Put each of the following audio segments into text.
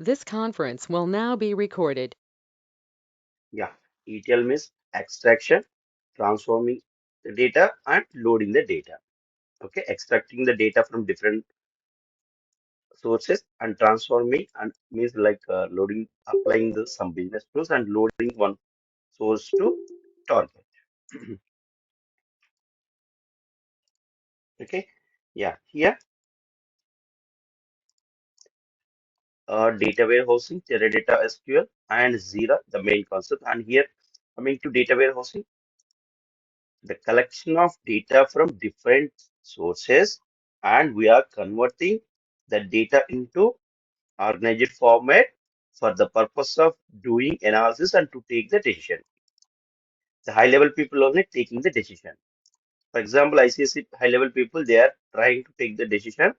This conference will now be recorded. Yeah, ETL means extraction, transforming the data and loading the data. Okay, extracting the data from different sources and transforming and means like loading, applying some business tools and loading one source to target. Okay, yeah, here data warehousing, Teradata SQL, and Zira, the main concept. And here coming to data warehousing, the collection of data from different sources, and we are converting the data into organized format for the purpose of doing analysis and to take the decision. The high level people only taking the decision. For example, ICSC high level people, they are trying to take the decision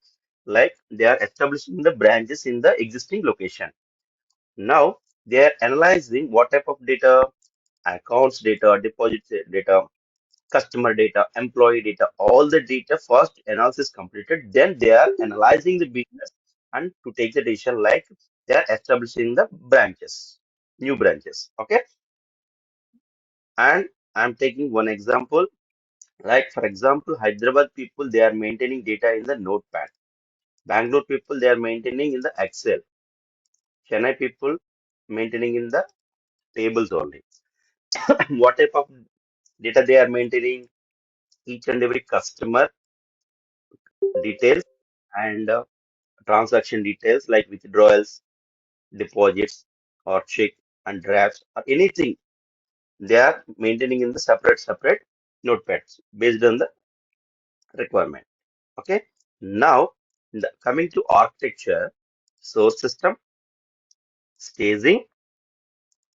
like they are establishing the branches in the existing location. Now they are analyzing what type of data, accounts data, deposit data, customer data, employee data, all the data first analysis completed, then they are analyzing the business and to take the decision like they are establishing the branches, new branches. Okay. And I'm taking one example. Like for example, Hyderabad people, they are maintaining data in the notepad. Bangalore people, they are maintaining in the Excel. Chennai people maintaining in the tables only. What type of data they are maintaining? Each and every customer details and transaction details like withdrawals, deposits, or check and drafts or anything. They are maintaining in the separate notepads based on the requirement. Okay. Now, coming to architecture, source system, staging,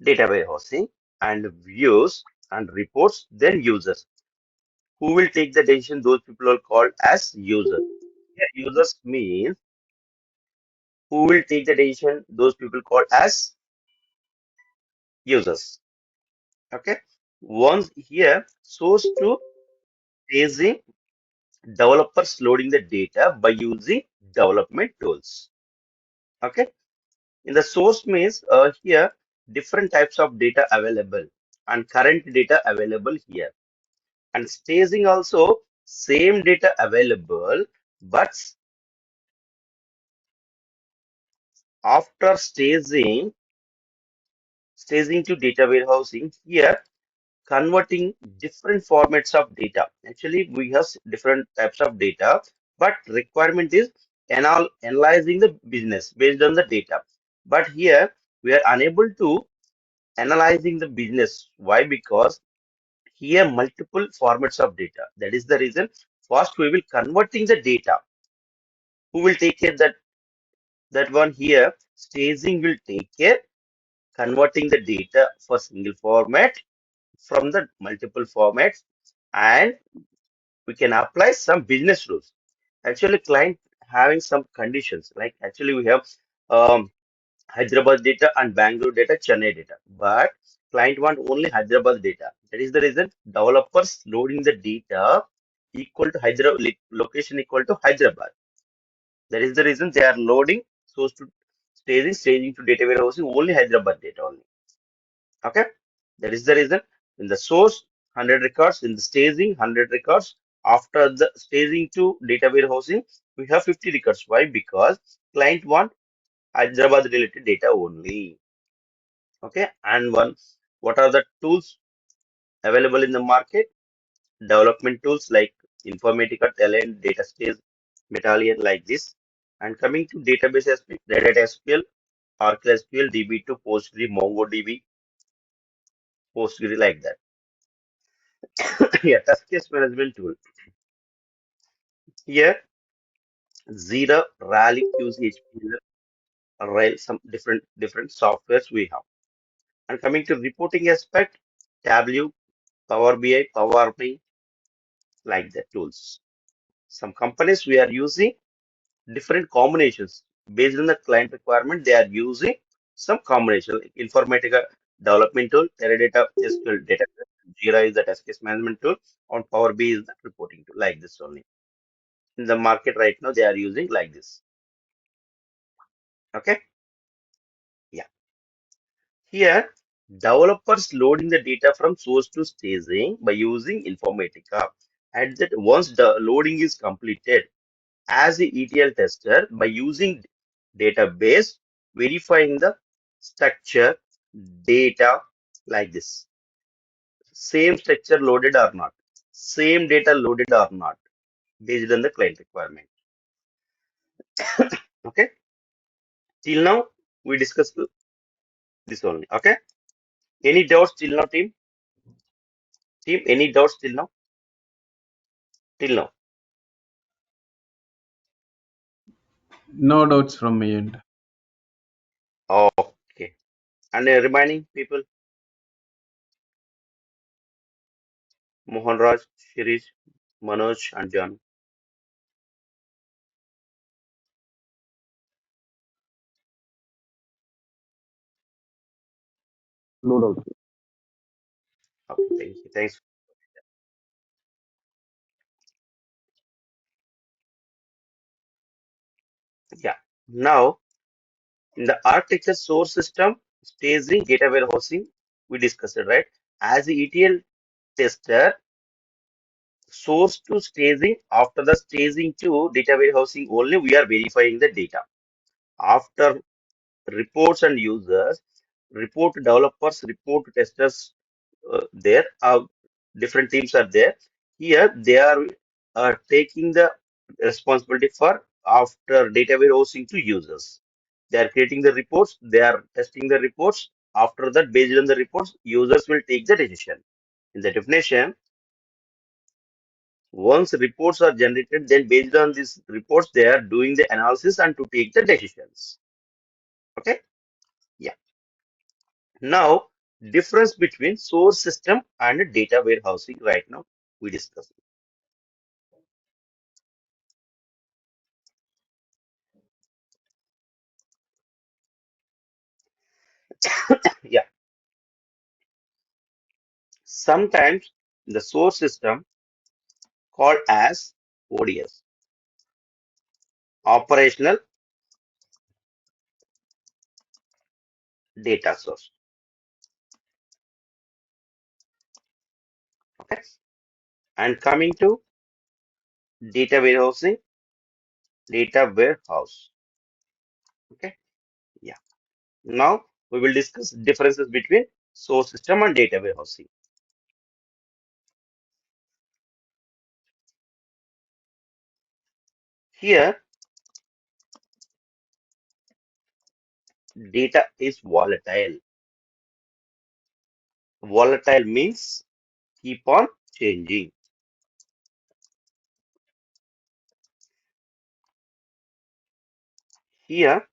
data warehousing, and views and reports, then users. Who will take the decision? Those people are called as users. Here, users means who will take the decision? Those people called as users. Okay. Once here, source to staging, developers loading the data by using development tools. Okay. In the source means here different types of data available and current data available here. And staging also same data available, but after staging to data warehousing here converting different formats of data. Actually, we have different types of data, but requirement is analyzing the business based on the data. But here we are unable to analyzing the business. Why? Because here multiple formats of data. That is the reason. First, we will converting the data. Who will take care that one here? Staging will take care converting the data for single format from the multiple formats, and we can apply some business rules. Actually, client having some conditions like actually we have um, Hyderabad data and Bangalore data, Chennai data, but client want only Hyderabad data. That is the reason developers loading the data equal to Hyderabad location equal to Hyderabad. That is the reason they are loading source to staging to data warehousing only Hyderabad data only. Okay, that is the reason in the source 100 records, in the staging 100 records. After the staging to data warehousing, we have 50 records. Why? Because client want Hyderabad related data only. Okay, and one, what are the tools available in the market? Development tools like Informatica, Talent, DataStage, Medallion like this. And coming to database aspect, Redhat SQL, Oracle SQL, DB2, PostgreSQL, MongoDB, PostgreSQL like that. Yeah, task case management tool. Here, Zero, Rally, QC, HPLC, Rail, some different softwares we have. And coming to reporting aspect, Tableau, Power BI, Power BI, like the tools. Some companies we are using different combinations based on the client requirement. They are using some combination like Informatica development tool, Teradata SQL data, Jira is the task case management tool, and Power BI is the reporting tool. Like this only. In the market right now, they are using like this. Okay. Here, developers loading the data from source to staging by using Informatica. And that once the loading is completed, as the ETL tester by using database, verifying the structure, data like this. Same structure loaded or not. Same data loaded or not, based on the client requirement. Okay. Till now, we discussed this only. Okay. Any doubts till now, team? Team, any doubts till now? Till now. No doubts from my end. Okay. And remaining people, Mohan Raj, Shirish, Manoj, and John. No doubt. Okay, thank you. Thanks. Yeah. Now, in the architecture source system, staging, data warehousing, we discussed it, right? As the ETL tester, source to staging, after the staging to data warehousing only, we are verifying the data. After reports and users, report developers, report testers, there are different teams are there. Here they are taking the responsibility for after data warehousing to users. They are creating the reports, they are testing the reports. After that, based on the reports, users will take the decision. In the definition, once reports are generated, then based on these reports, they are doing the analysis and to take the decisions. Okay? Yeah. Now, difference between source system and data warehousing right now we discuss. Yeah. Sometimes the source system called as ODS, operational data source. Okay. And coming to data warehousing, data warehouse. Okay. Yeah. Now we will discuss differences between source system and data warehousing. Here, data is volatile. Volatile means keep on changing. Here,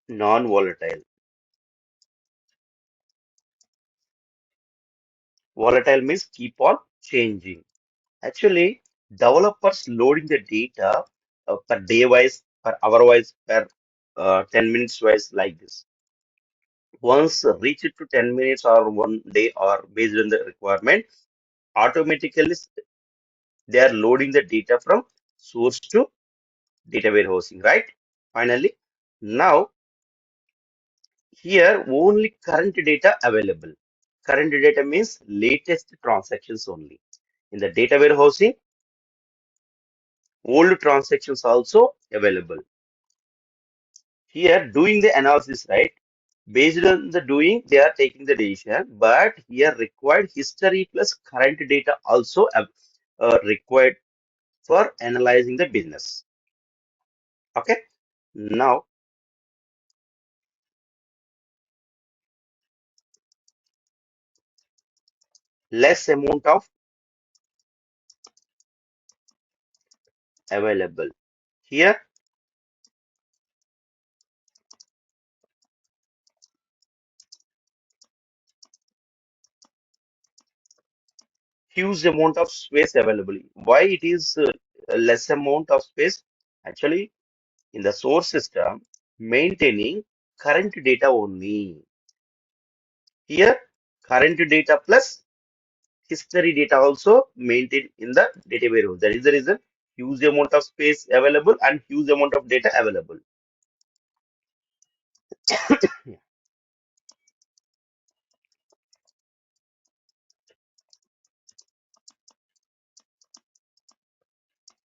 non-volatile. Volatile means keep on changing. Actually, developers loading the data per day wise, per hour wise, per 10 minutes wise, like this. Once reach it to 10 minutes or 1 day or based on the requirement, automatically they are loading the data from source to data warehousing, right? Finally, now here only current data available. Current data means latest transactions only. In the data warehousing, old transactions also available. Here doing the analysis, right? Based on the doing, they are taking the decision, but here required history plus current data also required for analyzing the business. Okay. Now, less amount of available. Here, huge amount of space available. Why it is less amount of space? Actually, in the source system, maintaining current data only. Here, current data plus history data also maintained in the data warehouse. That is the reason huge amount of space available and huge amount of data available.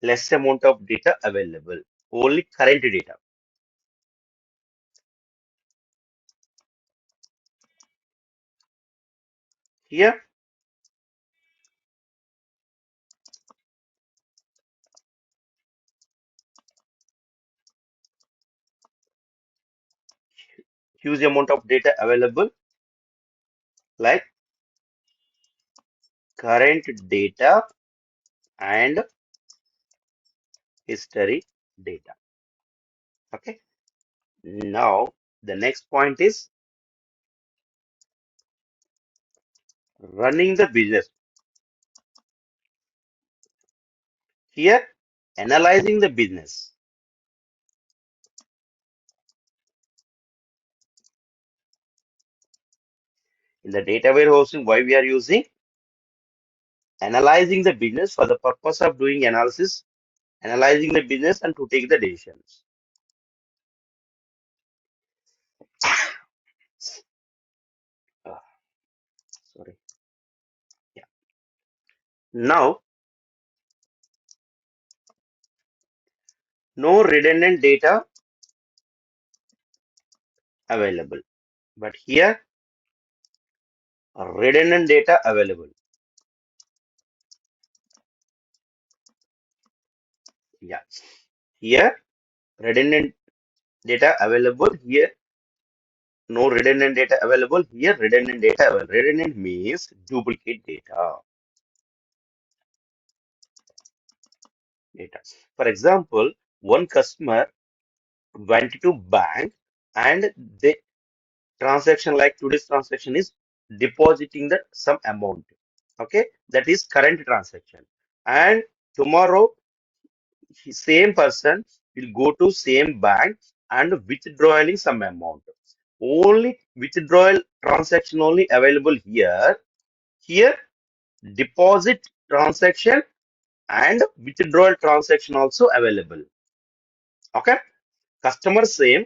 Less amount of data available, only current data. Here, huge amount of data available like current data and history data. Okay. Now, the next point is running the business. Here, analyzing the business. In the data warehousing, why we are using analyzing the business for the purpose of doing analysis, analyzing the business and to take the decisions. Ah, sorry. Yeah. Now, no redundant data available, but here redundant data available. Yeah. Here redundant data available. Here no redundant data available. Here redundant data available. Redundant means duplicate data. Data. For example, one customer went to bank and the transaction like today's transaction is depositing the some amount. Okay, that is current transaction. And tomorrow, same person will go to same bank and withdrawing some amount. Only withdrawal transaction only available here. Here, deposit transaction and withdrawal transaction also available. Okay, customer same,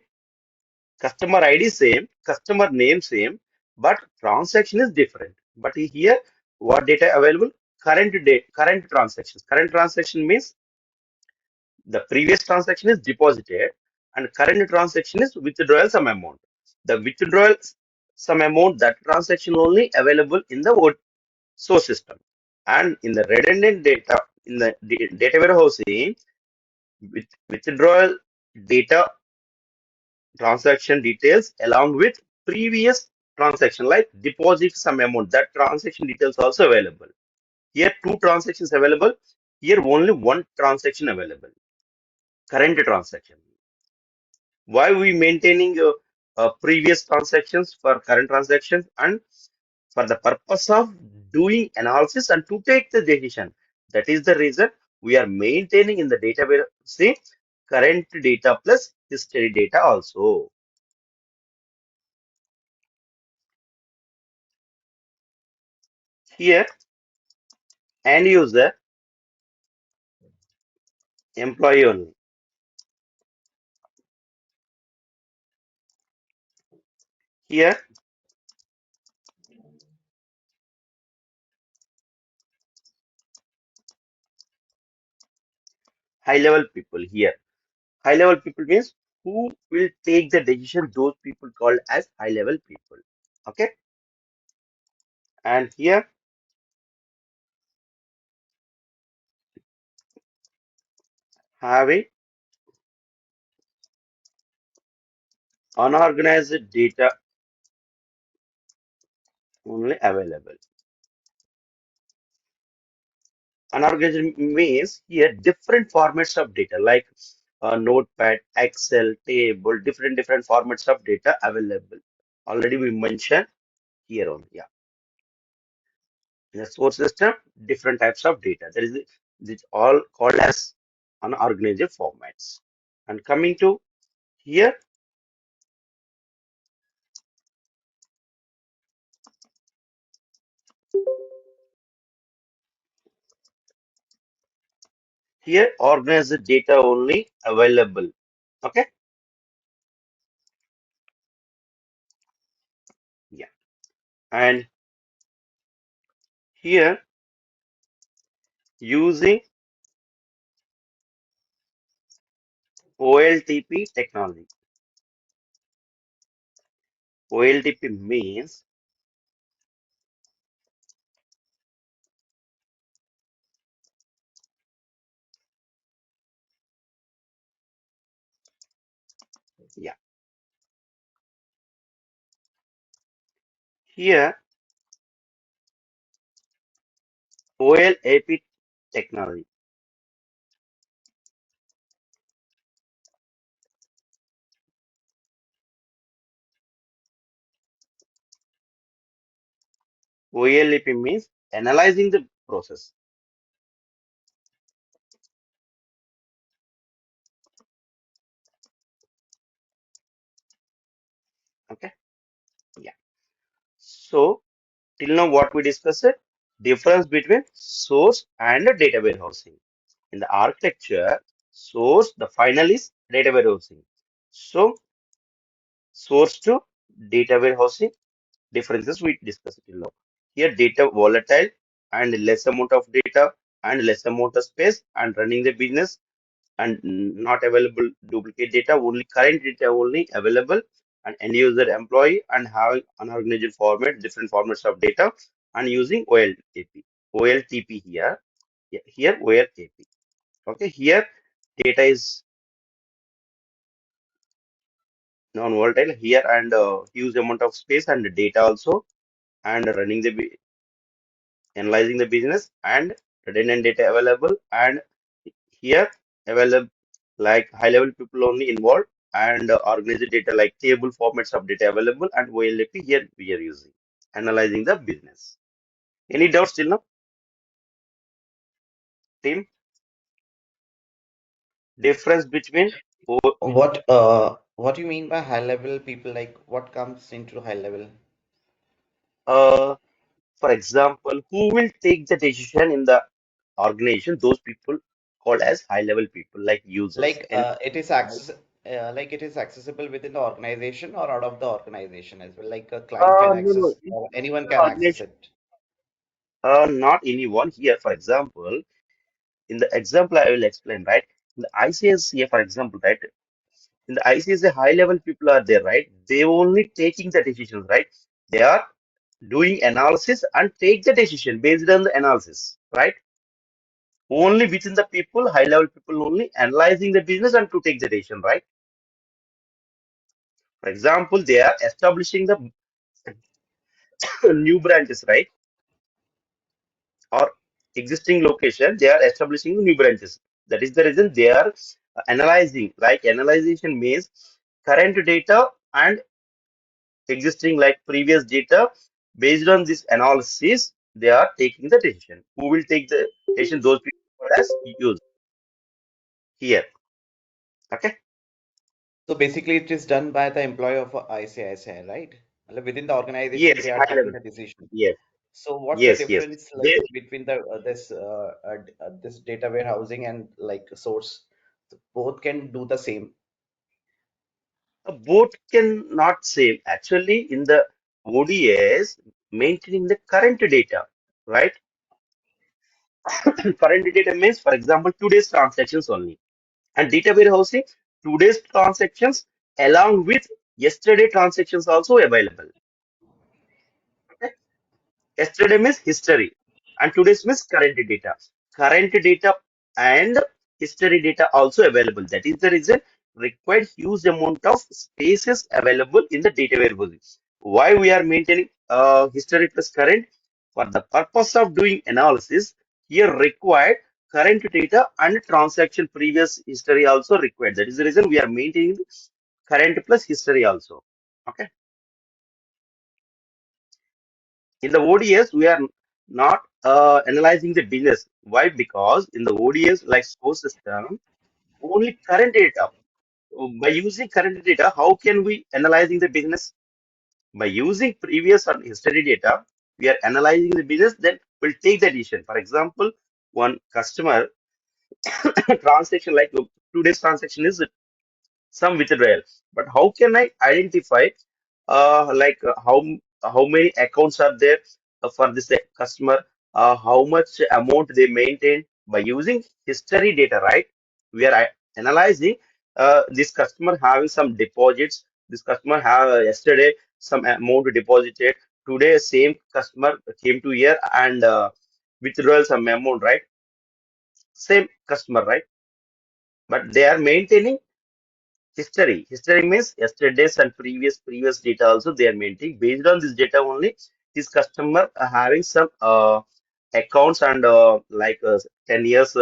customer ID same, customer name same, but transaction is different. But here, what data available? Current date, current transactions. Current transaction means the previous transaction is deposited and current transaction is withdrawal some amount. The withdrawal some amount, that transaction only available in the source system. And in the redundant data, in the data warehousing, withdrawal data transaction details along with previous transaction like deposit some amount, that transaction details also available. Here two transactions available, here only one transaction available, current transaction. Why we maintaining previous transactions for current transactions? And for the purpose of doing analysis and to take the decision. That is the reason we are maintaining in the database, see, current data plus history data also. Here, end user, employee only. Here, high level people. Here, high level people means who will take the decision, those people called as high level people. Okay. And here, having unorganized data only available. Unorganized means here different formats of data like notepad, Excel, table, different formats of data available. Already we mentioned here on, yeah. In the source system, different types of data. There is this all called as unorganized formats. And coming to here, Here, organize the data only available. Okay. Yeah. And here, using OLTP technology. OLTP means, yeah. Here, OLAP technology. OLAP means analyzing the process. Okay. Yeah. So, till now, what we discussed, difference between source and data warehousing. In the architecture, source, the final is data warehousing. So, source to data warehousing differences we discussed till now. Here, data volatile and less amount of data and less amount of space and running the business and not available duplicate data, only current data only available and end user employee and having unorganized format, different formats of data and using OLTP. OLTP here, here OLTP. Okay, here data is non-volatile here and huge amount of space and data also and running the analyzing the business and redundant data available and here available like high level people only involved and organized data like table formats of data available and OLAP here we are using analyzing the business. Any doubts till now, team? Difference between What do you mean by high level people? Like what comes into high level? uh, for example, who will take the decision in the organization? Those people called as high level people like users Like and it is accessible within the organization or out of the organization as well. Like a client can no no access or inside anyone the can access organization, it. not anyone here. For example, in the example I will explain, right? In the ICS here, for example, right? In the ICS, the high level people are there, right? They only taking the decisions, right? They are doing analysis and take the decision based on the analysis, right? Only within the people, high level people only analyzing the business and to take the decision, right? For example, they are establishing the new branches, right? Or existing location, they are establishing new branches. That is the reason they are analyzing. Like analyzation means current data and existing like previous data. Based on this analysis, they are taking the decision. Who will take the decision? Those people as use here. Okay. So basically, it is done by the employee of ICICI, right? Like within the organization, Yes, they are high taking level. the decision. Yes, So what's the yes. difference like They between the this data warehousing and like source? Both can do the same. both can not same. Actually, in the ODS, maintaining the current data, right? Current data means, for example, today's transactions only. And data warehousing, today's transactions along with yesterday transactions also available. Okay? Yesterday means history, and today's means current data. Current data and history data also available. That is the reason required huge amount of spaces available in the data warehousing. Why we are maintaining history plus current? For the purpose of doing analysis, here required current data and transaction previous history also required. That is the reason we are maintaining current plus history also. Okay. In the ODS, we are not analyzing the business. Why? Because in the ODS, like source system, only current data. By using current data, how can we analyzing the business? By using previous or history data, we are analyzing the business. Then we'll take the decision. For example, one customer transaction like today's transaction is some withdrawal. But how can I identify how many accounts are there for this customer, how much amount they maintain by using history data, right? We are analyzing this customer having some deposits. This customer have yesterday some amount deposited. Today, same customer came to here and withdrawal some amount, right? Same customer, right? But they are maintaining history. History means yesterday's and previous data also they are maintaining. Based on this data only, this customer are having some accounts and 10 years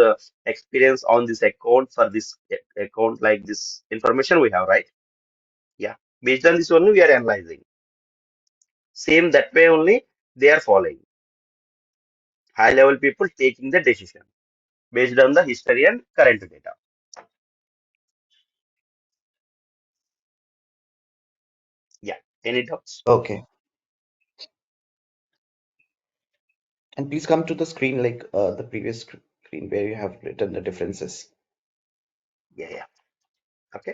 experience on this account for this account like this information we have, right? Yeah. Based on this only we are analyzing. Same that way only they are following. High level people taking the decision based on the history and current data. Yeah. Any doubts? Okay. And please come to the screen like the previous screen where you have written the differences. Yeah, yeah. Okay.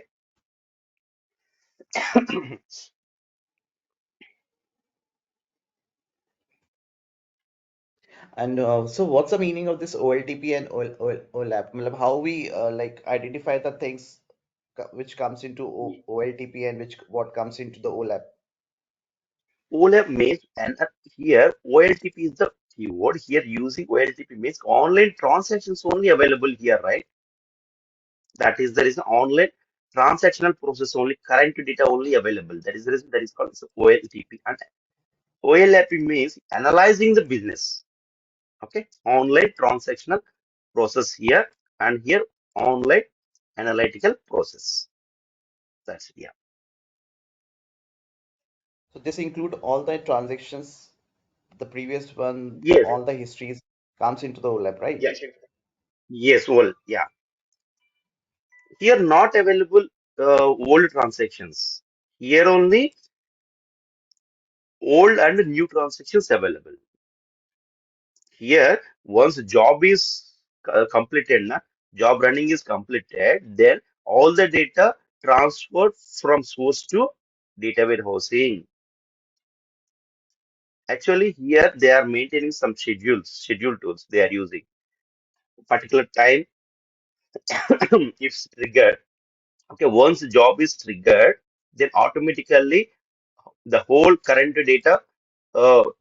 And so what's the meaning of this OLTP and OLAP? Matlab, how we like identify the things which comes into OLTP and which what comes into the OLAP? OLAP means, and here OLTP is the keyword. Here using OLTP means online transactions only available here, right? That is there is an online transactional process only, current data only available. That is the reason that is called as OLTP. And OLAP means analyzing the business. Okay, online transactional process here and here online analytical process. That's it. Yeah. So this include all the transactions, the previous one, Yes. all the histories comes into the OLAP, right? Yes. Yes. Well, yeah. Here not available old transactions. Here only old and new transactions available. Here once job is completed, job running is completed, then all the data transferred from source to data warehousing. Actually, here they are maintaining some schedule tools they are using. Particular time if triggered. Okay, once job is triggered, then automatically the whole current data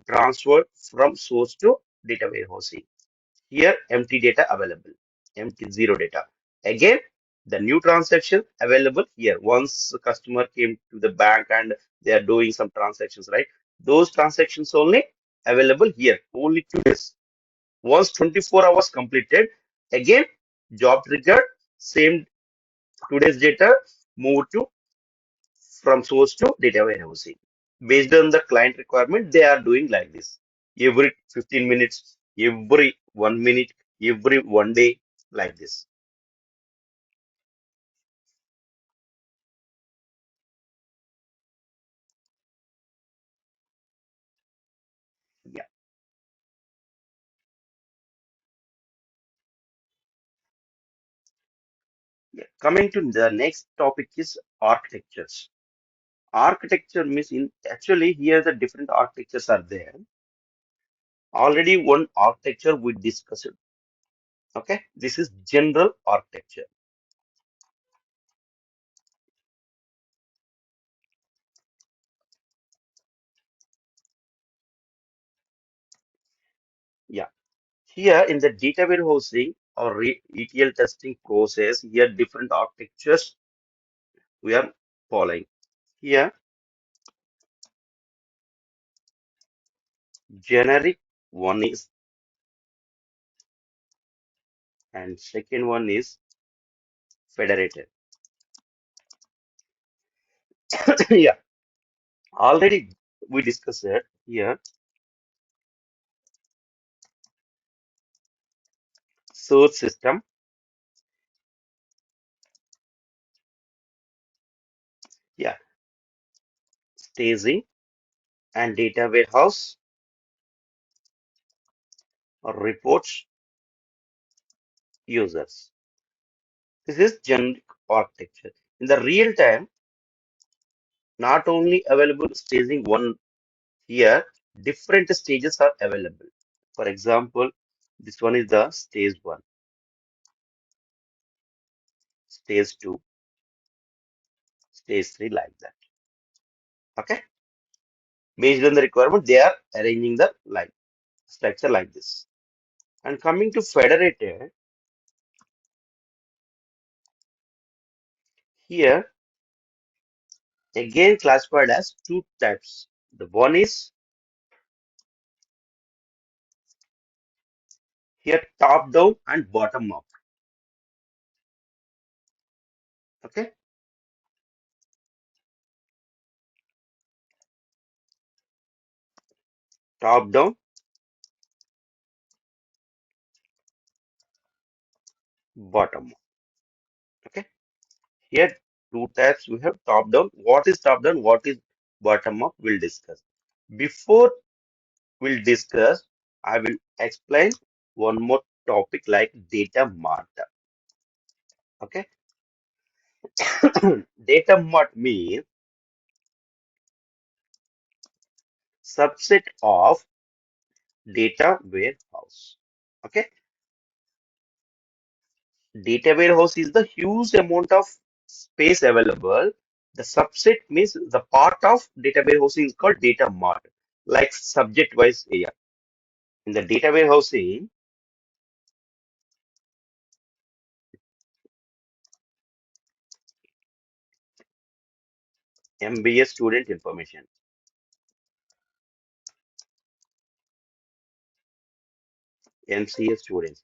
transferred from source to data warehousing. Here, empty data available, empty zero data. Again, the new transaction available here. Once the customer came to the bank and they are doing some transactions, right? Those transactions only available here, only 2 days. Once 24 hours completed, again, job triggered, same 2 days data moved to from source to data warehousing. Based on the client requirement, they are doing like this. Every 15 minutes, every 1 minute, every 1 day, like this. Yeah. Yeah. Coming to the next topic is architectures. Architecture means in actually here the different architectures are there. Already one architecture we discussed. Okay. This is general architecture. Yeah. Here in the data warehousing or ETL testing process, here different architectures we are following. Here, generic one is, and second one is federated. Yeah, already we discussed it here. Source system, yeah, staging and data warehouse or reports users. This is generic architecture. In the real time, not only available staging one here, different stages are available. For example, this one is the stage one, stage two, stage three, like that. Okay. Based on the requirement, they are arranging the like structure like this. And coming to federated, here again classified as two types. The one is here top down and bottom up. Okay, top down, bottom up. Okay, here two types we have top down. What is top down? What is bottom up? We'll discuss. Before we'll discuss, I will explain one more topic like data mart. Okay, data mart means subset of data warehouse. Okay, data warehouse is the huge amount of space available. The subset means the part of data warehousing is called data mart, like subject wise area. In the data warehousing, MBA student information, MCA students.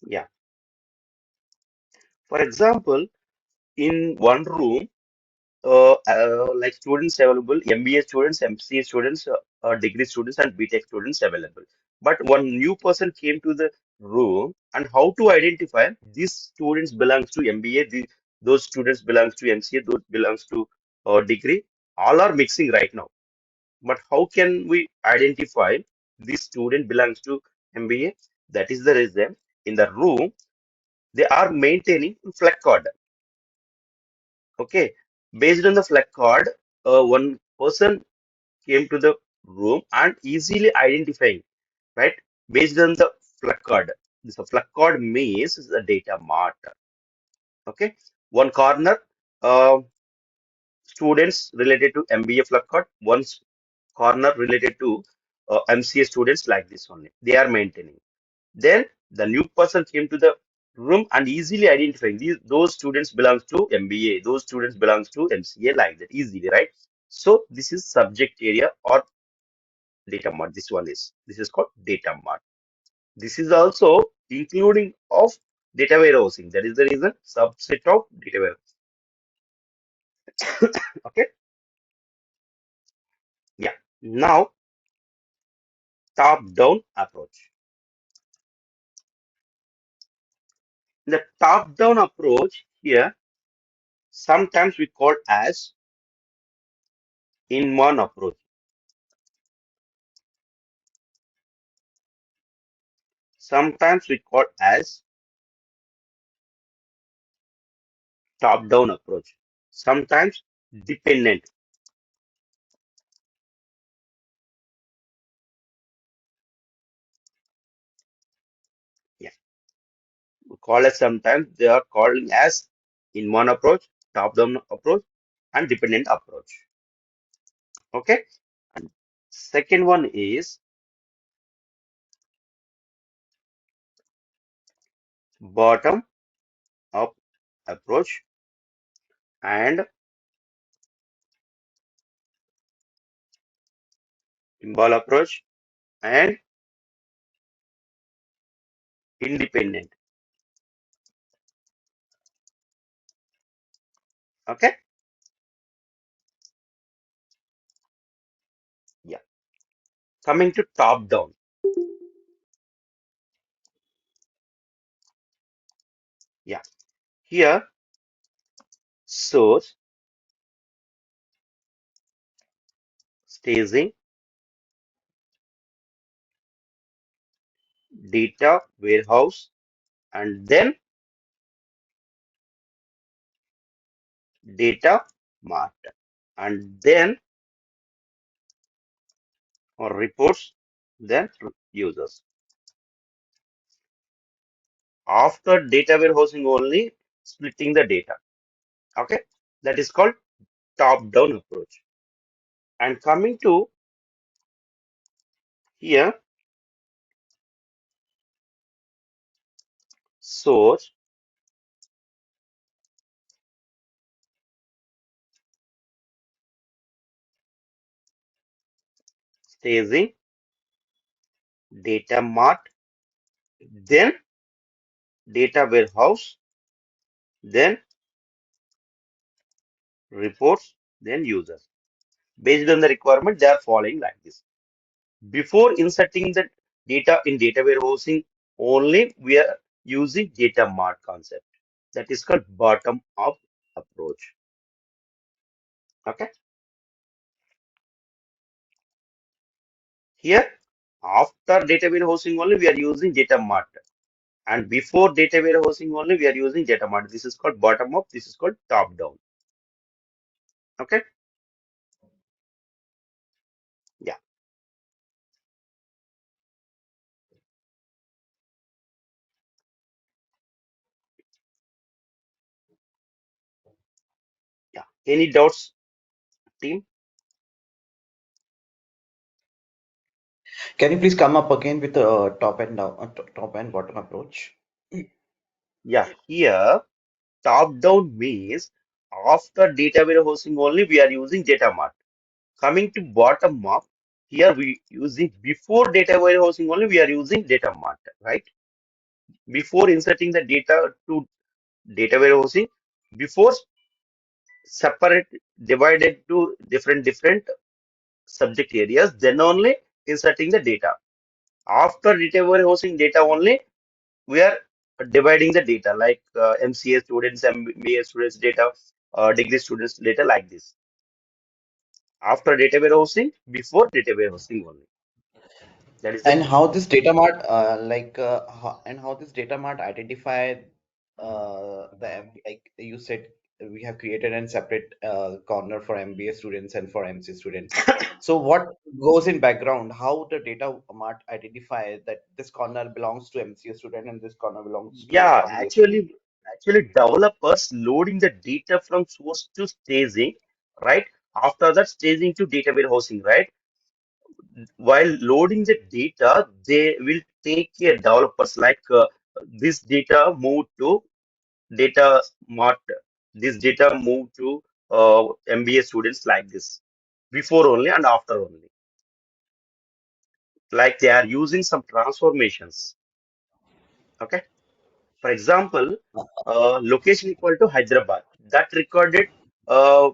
Yeah. For example, in one room, like students available, MBA students, MCA students, degree students, and BTech students available. But one new person came to the room, and how to identify these students belongs to MBA, those students belongs to MCA, those belongs to degree. All are mixing right now. But how can we identify this student belongs to MBA? That is the reason in the room they are maintaining flag card. Okay, based on the flag card, one person came to the room and easily identifying, right? Based on the flag card. This flag card means the data mart. Okay, one corner, uh, students related to MBA flag card, corner related to MCA students like this only. They are maintaining. Then the new person came to the room and easily identifying those students belongs to MBA, those students belongs to MCA like that easily, right? So this is subject area or data mart. This is called data mart. This is also including of data warehousing. That is the reason subset of data warehousing. Okay, yeah. Now top down approach. The top down approach here sometimes we call as in one approach. Sometimes we call as top-down approach. Sometimes dependent. Yeah, we call it sometimes they are calling as in one approach, top-down approach, and dependent approach. Okay. And second one is bottom-up approach and timbal approach and independent. Okay. Yeah. Coming to top-down. Yeah. Here source, staging, data warehouse, and then data mart, and then reports, then users. After data warehousing only, splitting the data. Okay, that is called top-down approach. And coming to here, source, staging, data mart, then data warehouse, then reports, then users. Based on the requirement, they are following like this. Before inserting the data in data warehousing, only we are using data mart concept. That is called bottom-up approach. Okay. Here, after data warehousing only, we are using data mart. And before data warehousing only, we are using data mart. This is called bottom-up. This is called top-down. Okay. Yeah. Yeah. Any doubts, team? Can you please come up again with the top and down, top and bottom approach? Yeah. Here, top-down means after data warehousing only, we are using data mart. Coming to bottom up, here we using before data warehousing only, we are using data mart, right? Before inserting the data to data warehousing, before separate, divided to different subject areas, then only inserting the data. After data warehousing data only, we are dividing the data like MCA students, MBA students data, degree students data like this. After data warehousing, before data warehousing only. That is the And key. how this data mart, and how this data mart identify like you said, we have created a separate corner for MBA students and for MC student. So what goes in background? How the data mart identify that this corner belongs to MCA student and this corner belongs to Yeah, MBA student? actually developers loading the data from source to staging, right? After that staging to data warehousing, right? While loading the data, they will take care developers like this data move to data mart, this data move to MBA students like this, before only and after only. Like they are using some transformations. Okay. For example, location equal to Hyderabad. Uh,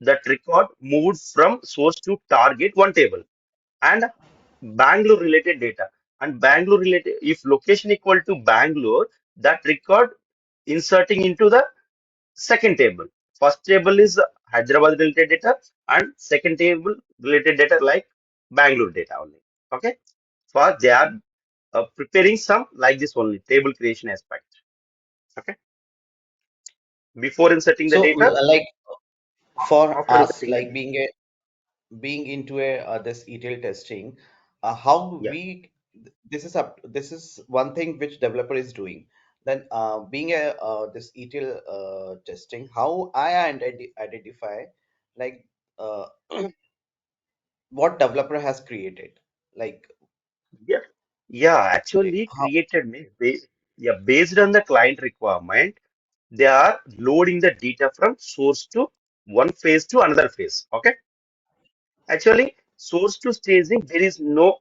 that record moved from source to target one table and Bangalore related data. And Bangalore related, if location equal to Bangalore, that record inserting into the second table. First table is Hyderabad related data and second table related data like Bangalore data only. Okay. For they are preparing some like this only table creation aspect. Okay. Before inserting the So data, like for after us, inserting the like data. being into a this ETL testing, how Yeah. we this is one thing which developer is doing. Then being a this ETL testing, how I identify like uh, what developer has created, like Yeah. Yeah. Actually how, created me. Yeah. Based on the client requirement, they are loading the data from source to one phase to another phase. Okay. Actually, source to staging, there is no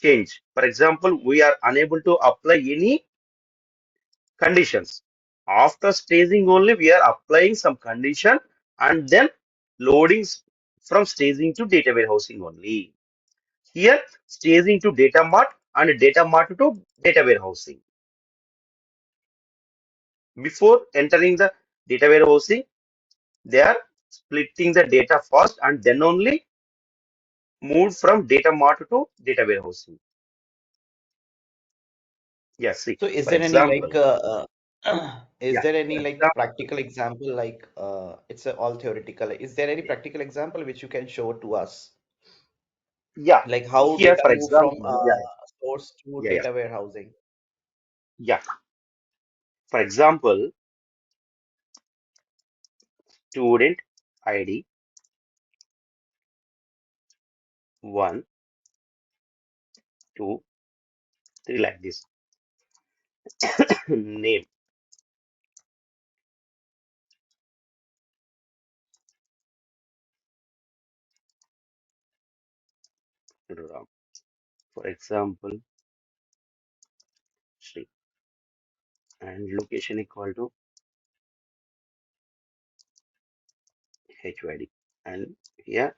change. For example, we are unable to apply any conditions. After staging only, we are applying some condition and then loading from staging to data warehousing only. Here, staging to data mart and data mart to data warehousing. Before entering the data warehousing, They are splitting the data first and then only moved from data mart to data warehousing. Yes, see, So is for there any example, is yeah, there for any like example, practical example like it's all theoretical. Is there any practical example which you can show to us? yeah, Like how here, data for move from example, yeah, source to yeah, yeah, data warehousing? yeah. For example, student ID 1, 2, 3 like this. Name, for example, Sri, and location equal to HYD, and here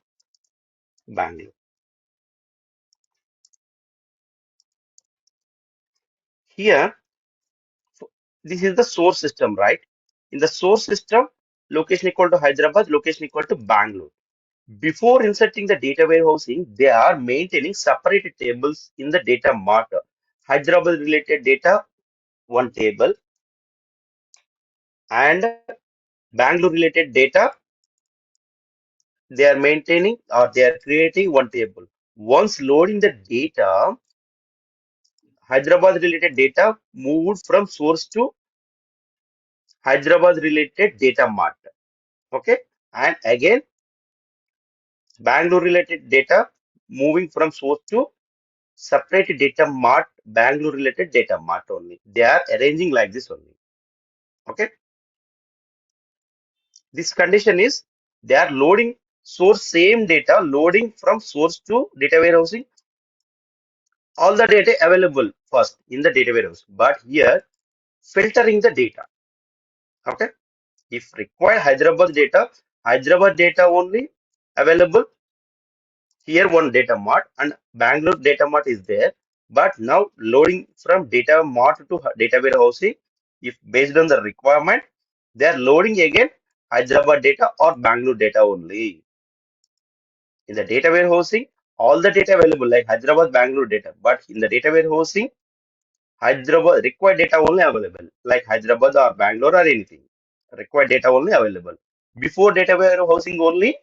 Bangalore. Here, this is the source system, right? In the source system, location equal to Hyderabad, location equal to Bangalore. Before inserting the data warehousing, they are maintaining separate tables in the data mart. Hyderabad related data, one table, and Bangalore related data, they are maintaining or they are creating one table. Once loading the data, Hyderabad related data moved from source to Hyderabad related data mart. Okay. And again, Bangalore related data moving from source to separate data mart, Bangalore related data mart only. They are arranging like this only. Okay. This condition is they are loading source same data, loading from source to data warehousing, all the data available first in the data warehouse. But here filtering the data. Okay. If required Hyderabad data only available. Here one data mart and Bangalore data mart is there. But now loading from data mart to data warehousing, if based on the requirement, they are loading again Hyderabad data or Bangalore data only. In the data warehousing, all the data available like Hyderabad, Bangalore data. But in the data warehousing, Hyderabad required data only available, like Hyderabad or Bangalore or anything. Required data only available. Before data warehousing only,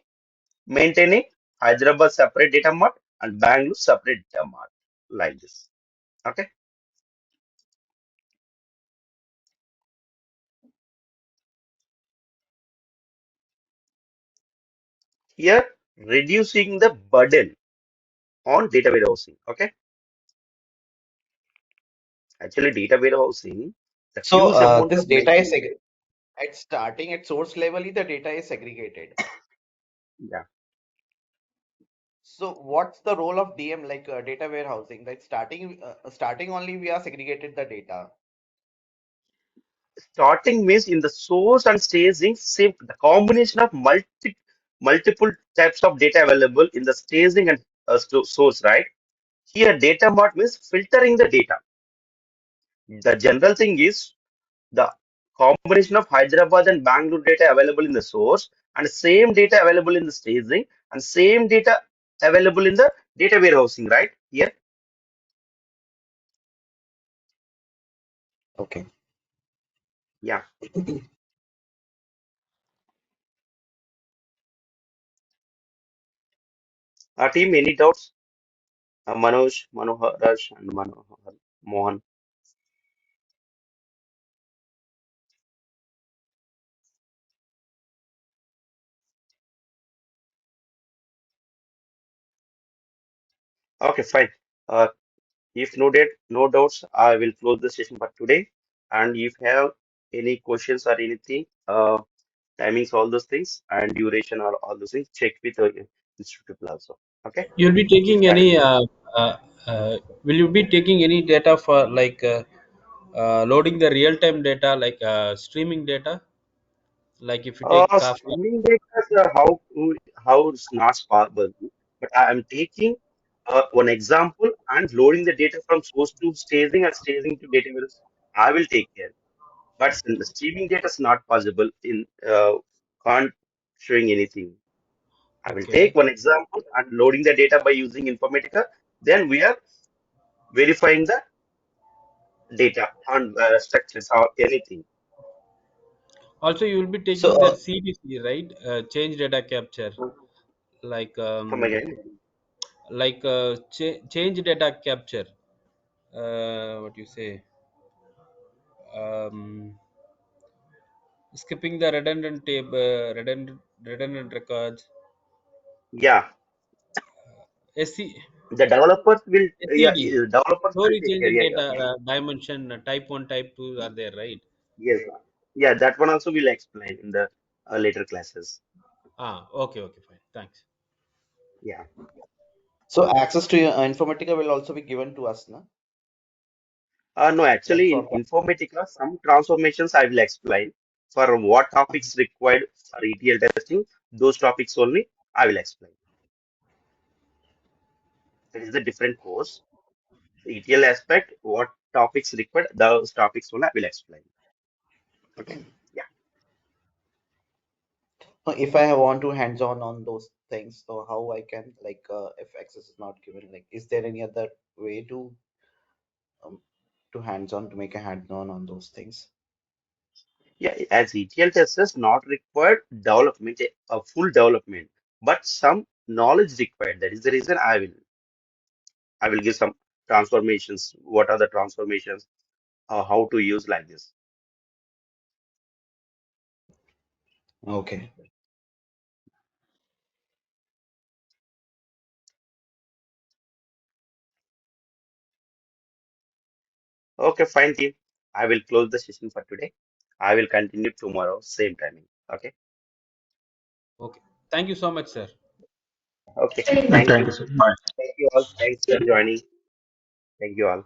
maintaining Hyderabad separate data mart and Bangalore separate data mart, like this. Okay. Here, reducing the burden on data warehousing. Okay. Actually, data warehousing, the So huge amount this of data is machine. at starting at source level, the data is segregated. Yeah. So what's the role of DM like data warehousing? Like starting only we are segregated the data. Starting means in the source and staging, same the combination of multiple types of data available in the staging and source, right? Here, data mart means filtering the data. The general thing is the combination of Hyderabad and Bangalore data available in the source and same data available in the staging and same data available in the data warehousing, right? Here, Okay. yeah. Our team, any doubts? Manoj, Manohar, Raj, and Manohar, Mohan. Okay, fine. Uh, if no date, no doubts, I will close the session for today. And if you have any questions or anything, timings, all those things, and duration or all those things, check with the institute people also. Okay. You'll be If taking that is any uh, will you be taking any data for like loading the real time data like streaming data, like if you take Kafka? streaming data, how it's not possible. But I am taking one example and loading the data from source to staging and staging to database. I will take care. But streaming data is not possible in can't. showing anything. I will Okay. take one example and loading the data by using Informatica. Then we are verifying the data on structures or anything. Also, you will be So taking that CDC, right? Change data capture, like Come again. change data capture. What you say? Um, Skipping the redundant table, redundant records. Yeah, SC, the developers will, yeah, SCD, developers will story take care. changing Yeah, data yeah. dimension, type 1, type 2 are there, right? Yes, yeah, that one also will explain in the later classes. Okay, okay, fine. Thanks. Yeah. access to Informatica will also be given to us, no? No, Like actually, in for Informatica, some transformations I will explain for what topics required for ETL testing. Those topics only I will explain. That is the different course. The ETL aspect, what topics required, those topics only I will explain. Okay. Yeah. if I want to hands-on on those things, so how I can like if access is not given, like is there any other way um, to hands-on to make a hands-on on those things? Yeah, as ETL testers not required development, a full development, but some knowledge required. That is the reason I will give some transformations. What are the transformations? How to use like this. Okay. Okay, fine, team. I will close the session for today. I will continue tomorrow, same timing. Okay. Okay. Thank you so much, sir. Okay. Thank Thank you. you, sir. Bye. Thank you all. Thanks for joining. Thank you all.